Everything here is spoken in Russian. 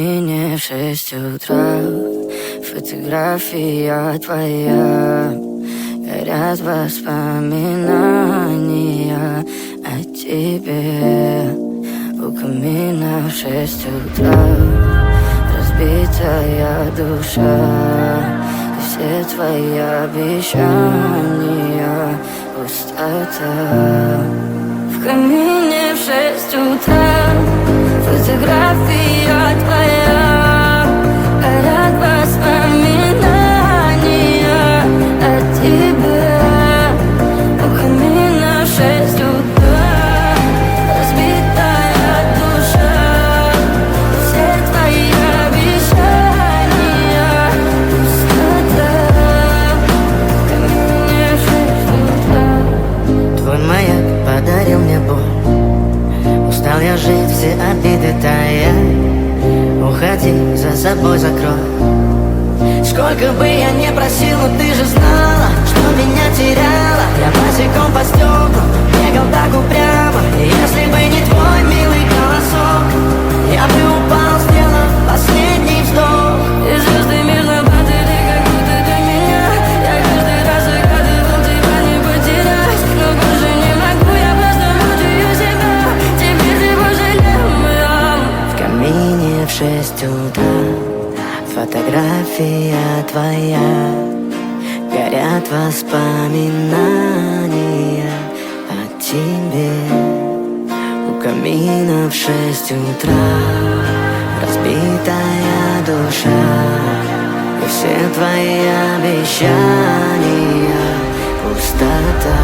Мне в 6 утра, фотография твоя, горят воспоминания о тебе. У камина в 6 утра, разбитая душа, и все твои обещания пустота. В камине в 6 утра, фотография твоя, горят воспоминания о тебе. У камина в 6 утра, разбитая душа, все твои обещания пустота. В камине в 6 утра. Твой маяк подарил мне боль. Устал я жить, все обиды тая. Уходи, за собой закрой. Сколько бы я не просил, но ты же знала, что меня теряла. Я босиком по стеклам бегал так упрямо. И если бы не твой милый голосок, я бы упал, сделав последний вздох. И звезды мирно падали, как будто до меня. Я каждый раз загадывал тебя не потерять, но больше не могу, я просто мучаю себя. Теперь ты пожалел меня. В камине в 6 утра, фотография твоя, горят воспоминания о тебе. У камина в 6 утра, разбитая душа, и все твои обещания пустота.